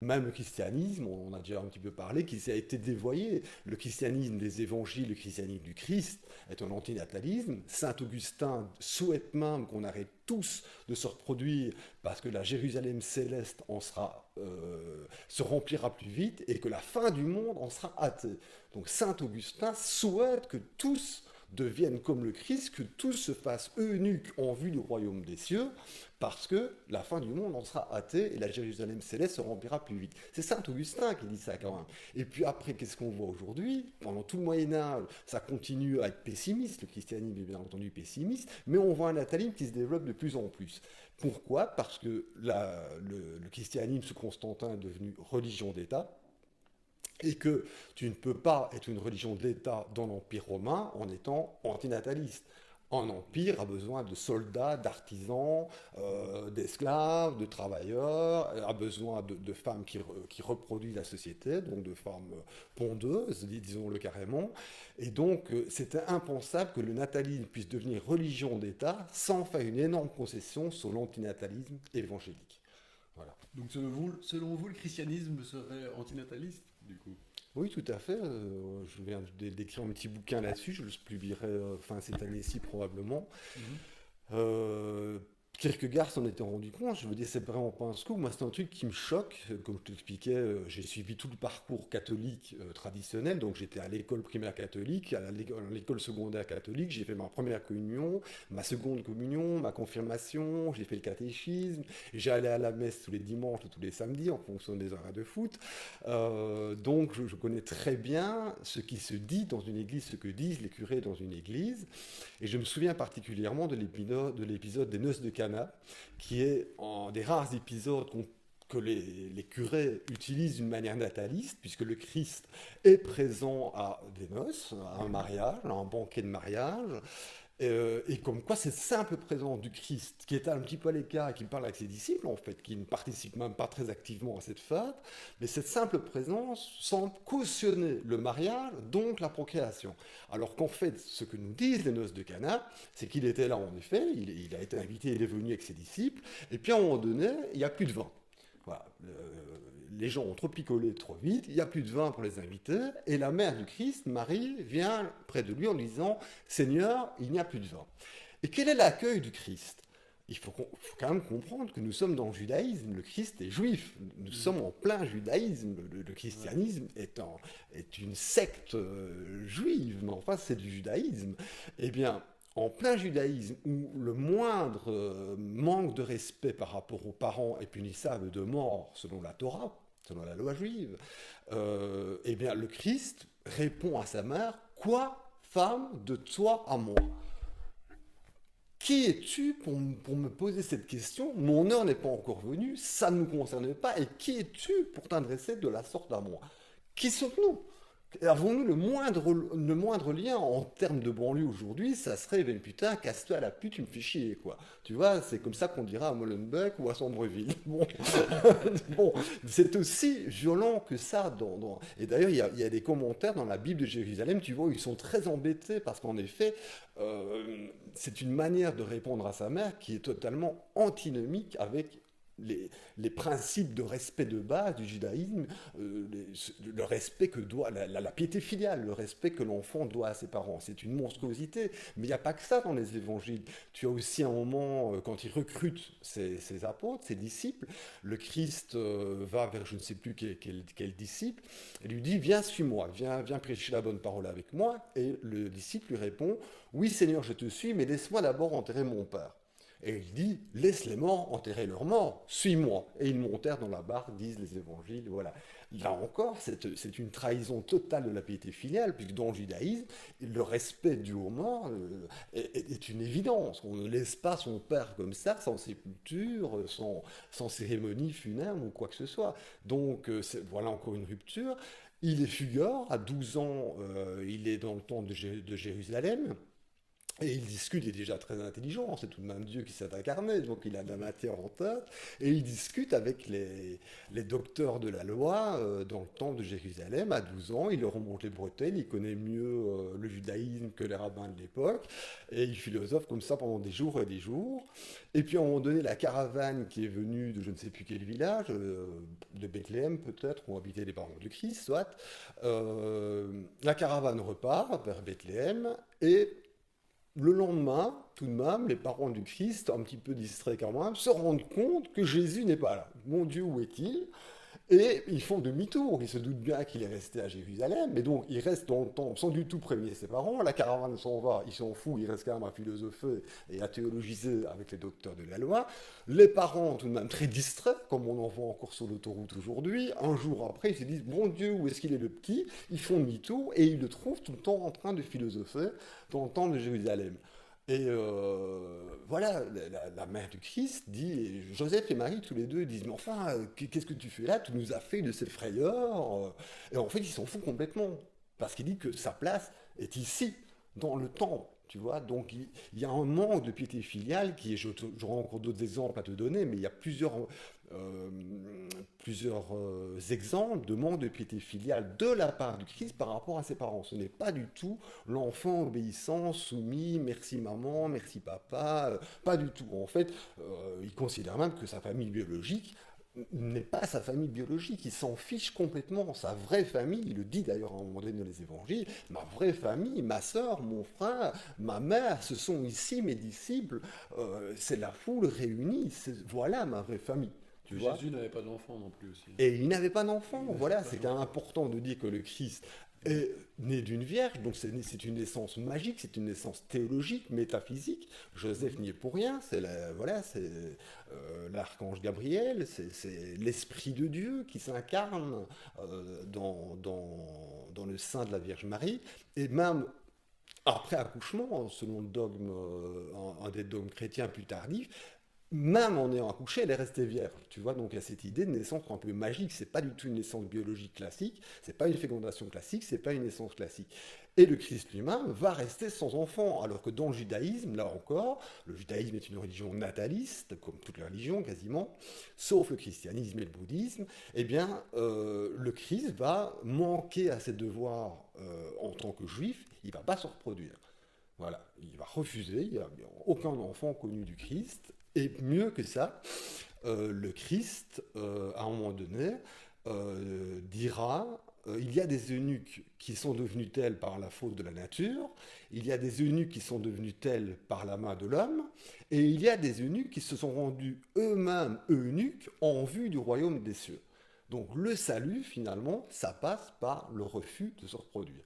Même le christianisme, on en a déjà un petit peu parlé, qui a été dévoyé. Le christianisme des évangiles, le christianisme du Christ est un antinatalisme. Saint Augustin souhaite même qu'on arrête tous de se reproduire parce que la Jérusalem céleste se remplira plus vite et que la fin du monde en sera hâtée. Donc Saint Augustin souhaite que tous deviennent comme le Christ, que tous se fassent eunuques en vue du royaume des cieux, parce que la fin du monde en sera hâtée et la Jérusalem céleste se remplira plus vite. C'est Saint Augustin qui dit ça quand même. Et puis après, qu'est-ce qu'on voit aujourd'hui? Pendant tout le Moyen Âge, ça continue à être pessimiste, le christianisme est bien entendu pessimiste, mais on voit un natalisme qui se développe de plus en plus. Pourquoi? Parce que le christianisme sous Constantin est devenu religion d'État, et que tu ne peux pas être une religion de l'État dans l'Empire romain en étant antinataliste. Un empire a besoin de soldats, d'artisans, d'esclaves, de travailleurs, a besoin de femmes qui reproduisent la société, donc de femmes pondeuses, disons-le carrément. Et donc, c'était impensable que le natalisme puisse devenir religion d'État sans faire une énorme concession sur l'antinatalisme évangélique. Voilà. Donc selon vous, le christianisme serait antinataliste, du coup? Oui, tout à fait. Je viens d'écrire un petit bouquin là-dessus. Je le publierai fin cette année-ci probablement. Mhm. Euh, Kierkegaard s'en était rendu compte. Je veux dire, c'est vraiment pas un scoop. Moi, c'est un truc qui me choque. Comme je t'expliquais, j'ai suivi tout le parcours catholique traditionnel. Donc, j'étais à l'école primaire catholique, à l'école secondaire catholique. J'ai fait ma première communion, ma seconde communion, ma confirmation. J'ai fait le catéchisme. J'allais à la messe tous les dimanches ou tous les samedis en fonction des horaires de foot. Donc, je connais très bien ce qui se dit dans une église, ce que disent les curés dans une église. Et je me souviens particulièrement de l'épisode des Noces de Cana, qui est un des rares épisodes que les curés utilisent d'une manière nataliste, puisque le Christ est présent à des noces, à un mariage, à un banquet de mariage, et comme quoi cette simple présence du Christ, qui est un petit peu à l'écart et qui parle avec ses disciples, en fait, qui ne participe même pas très activement à cette fête, mais cette simple présence semble cautionner le mariage, donc la procréation. Alors qu'en fait, ce que nous disent les noces de Cana, c'est qu'il était là en effet, il a été invité, il est venu avec ses disciples, et puis à un moment donné, il n'y a plus de vin. Voilà. Les gens ont trop picolé trop vite, il n'y a plus de vin pour les invités, et la mère du Christ, Marie, vient près de lui en lui disant, Seigneur, il n'y a plus de vin. Et quel est l'accueil du Christ? Il faut quand même comprendre que nous sommes dans le judaïsme, le Christ est juif, nous Mhm. sommes en plein judaïsme, le Ouais. christianisme est une secte juive, mais enfin c'est du judaïsme. Eh bien, en plein judaïsme, où le moindre manque de respect par rapport aux parents est punissable de mort selon la Torah, selon la loi juive, eh bien le Christ répond à sa mère, quoi, femme, de toi à moi? Qui es-tu pour me poser cette question? Mon heure n'est pas encore venue, ça ne nous concerne pas, et qui es-tu pour t'adresser de la sorte à moi? Qui sommes-nous? Avons-nous le moindre lien en termes de banlieue aujourd'hui? Ça serait, ben putain, casse-toi à la pute, tu me fais chier, quoi. Tu vois, c'est comme ça qu'on dira à Molenbeek ou à Sombreville. Bon, bon, c'est aussi violent que ça. Et d'ailleurs, il y a des commentaires dans la Bible de Jérusalem, tu vois, où ils sont très embêtés parce qu'en effet, c'est une manière de répondre à sa mère qui est totalement antinomique avec les principes de respect de base du judaïsme, le respect que doit, la piété filiale, le respect que l'enfant doit à ses parents. C'est une monstruosité. Mais il n'y a pas que ça dans les évangiles. Tu as aussi un moment, quand il recrute ses apôtres, ses disciples, le Christ va vers je ne sais plus quel disciple, et lui dit, viens, suis-moi, viens prêcher la bonne parole avec moi. Et le disciple lui répond, oui Seigneur, je te suis, mais laisse-moi d'abord enterrer mon père. Et il dit, laisse les morts enterrer leurs morts, suis-moi. Et ils montèrent dans la barque, disent les évangiles, voilà. Là encore, c'est une trahison totale de la piété filiale, puisque dans le judaïsme, le respect dû aux morts est une évidence. On ne laisse pas son père comme ça, sans sépulture, sans cérémonie funèbre ou quoi que ce soit. Donc voilà encore une rupture. Il est fugard, à 12 ans, il est dans le temple de Jérusalem. Et il discute, il est déjà très intelligent, c'est tout de même Dieu qui s'est incarné, donc il a de la matière en tête, et il discute avec les docteurs de la loi dans le temple de Jérusalem à 12 ans, il leur remonte les bretelles, il connaît mieux le judaïsme que les rabbins de l'époque, et il philosophe comme ça pendant des jours et des jours. Et puis à un moment donné, la caravane qui est venue de je ne sais plus quel village, de Bethléem peut-être, où habitaient les parents du Christ, soit, la caravane repart vers Bethléem, et le lendemain, tout de même, les parents du Christ, un petit peu distraits quand même, se rendent compte que Jésus n'est pas là. Mon Dieu, où est-il? Et ils font demi-tour. Ils se doutent bien qu'il est resté à Jérusalem, mais donc il reste dans le temple sans du tout prévenir ses parents. La caravane s'en va, il s'en fout, il reste quand même à philosopher et à théologiser avec les docteurs de la loi. Les parents, tout de même très distraits, comme on en voit encore sur l'autoroute aujourd'hui, un jour après, ils se disent, bon Dieu, où est-ce qu'il est le petit? Ils font demi-tour et ils le trouvent tout le temps en train de philosopher dans le temple de Jérusalem. Et voilà, la mère du Christ dit, et Joseph et Marie, tous les deux, disent, mais enfin, qu'est-ce que tu fais là? Tu nous as fait de cette frayeur. Et en fait, il s'en fout complètement. Parce qu'il dit que sa place est ici, dans le temple. Tu vois, donc il y a un manque de piété filiale qui est, j'aurai encore d'autres exemples à te donner, mais il y a euh, plusieurs exemples de manque de piété filiale de la part du Christ par rapport à ses parents. Ce n'est pas du tout l'enfant obéissant, soumis, merci maman, merci papa, pas du tout. En fait, il considère même que sa famille biologique n'est pas sa famille biologique, il s'en fiche complètement. Sa vraie famille, il le dit d'ailleurs à un moment donné dans les évangiles, ma vraie famille, ma sœur, mon frère, ma mère, ce sont ici mes disciples, c'est la foule réunie, voilà ma vraie famille. Tu vois. Jésus n'avait pas d'enfant non plus aussi. Et il n'avait pas d'enfant, voilà, c'est important de dire que le Christ est né d'une vierge, donc c'est une naissance magique, c'est une naissance théologique, métaphysique. Joseph n'y est pour rien, voilà, c'est l'archange Gabriel, c'est l'Esprit de Dieu qui s'incarne dans le sein de la Vierge Marie, et même après accouchement, selon le dogme, un des dogmes chrétiens plus tardifs, même en ayant accouché, elle est restée vierge. Tu vois, donc il y a cette idée de naissance un peu magique. C'est pas du tout une naissance biologique classique, c'est pas une fécondation classique, c'est pas une naissance classique. Et le Christ lui-même va rester sans enfant, alors que dans le judaïsme, là encore, le judaïsme est une religion nataliste, comme toutes les religions quasiment, sauf le christianisme et le bouddhisme. Eh bien, le Christ va manquer à ses devoirs en tant que juif. Il va pas se reproduire. Voilà, il va refuser. Il n'y a aucun enfant connu du Christ. Et mieux que ça, le Christ, à un moment donné, dira, il y a des eunuques qui sont devenus tels par la faute de la nature, il y a des eunuques qui sont devenus tels par la main de l'homme, et il y a des eunuques qui se sont rendus eux-mêmes eunuques en vue du royaume des cieux. Donc le salut, finalement, ça passe par le refus de se reproduire.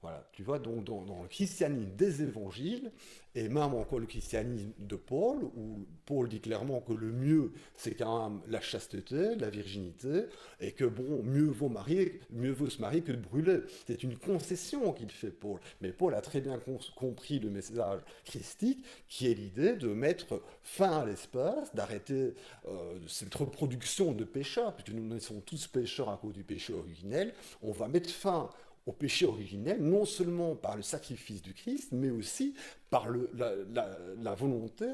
Voilà, tu vois, donc dans le christianisme des évangiles, et même encore le christianisme de Paul, où Paul dit clairement que le mieux, c'est quand même la chasteté, la virginité, et que bon, mieux vaut se marier que de brûler. C'est une concession qu'il fait, Paul. Mais Paul a très bien compris le message christique, qui est l'idée de mettre fin à l'espace, d'arrêter cette reproduction de pécheurs, puisque nous naissons tous pécheurs à cause du péché originel. On va mettre fin au péché originel, non seulement par le sacrifice du Christ, mais aussi par la volonté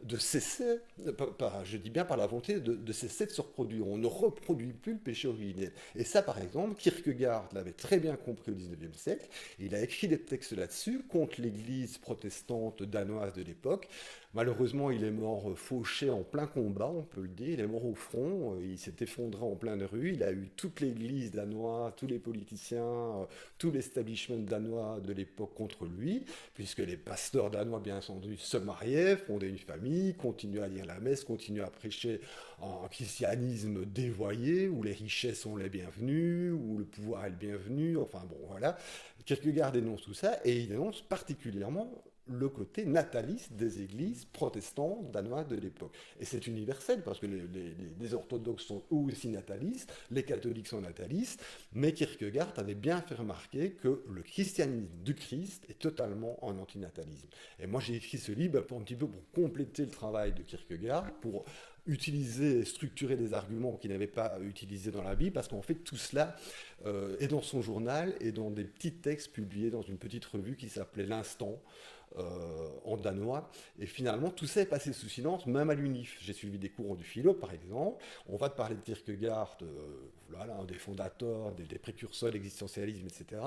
de cesser, je dis bien par la volonté de cesser de se reproduire. On ne reproduit plus le péché originel. Et ça, par exemple, Kierkegaard l'avait très bien compris au XIXe siècle. Il a écrit des textes là-dessus contre l'église protestante danoise de l'époque. Malheureusement, il est mort fauché en plein combat, on peut le dire. Il est mort au front, il s'est effondré en pleine rue. Il a eu toute l'église danoise, tous les politiciens, tout l'establishment danois de l'époque contre lui, puisque les pasteurs danois, bien entendu, se mariaient, fondaient une famille, continuaient à lire la messe, continuaient à prêcher un christianisme dévoyé, où les richesses sont les bienvenues, où le pouvoir est le bienvenu, enfin bon, voilà. Kierkegaard dénonce tout ça, et il dénonce particulièrement le côté nataliste des églises protestantes danoises de l'époque. Et c'est universel, parce que les orthodoxes sont eux aussi natalistes, les catholiques sont natalistes, mais Kierkegaard avait bien fait remarquer que le christianisme du Christ est totalement en antinatalisme. Et moi j'ai écrit ce livre pour un petit peu pour compléter le travail de Kierkegaard, pour utiliser et structurer des arguments qu'il n'avait pas utilisés dans la Bible, parce qu'en fait tout cela est dans son journal et dans des petits textes publiés dans une petite revue qui s'appelait L'Instant, en danois. Et finalement, tout ça est passé sous silence, même à l'UNIF. J'ai suivi des cours du philo, par exemple. On va te parler de Kierkegaard, voilà, un des fondateurs, des précurseurs de l'existentialisme, etc.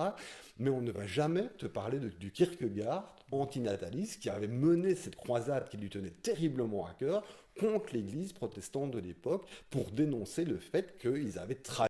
Mais on ne va jamais te parler du Kierkegaard antinataliste qui avait mené cette croisade qui lui tenait terriblement à cœur contre l'église protestante de l'époque pour dénoncer le fait qu'ils avaient trahi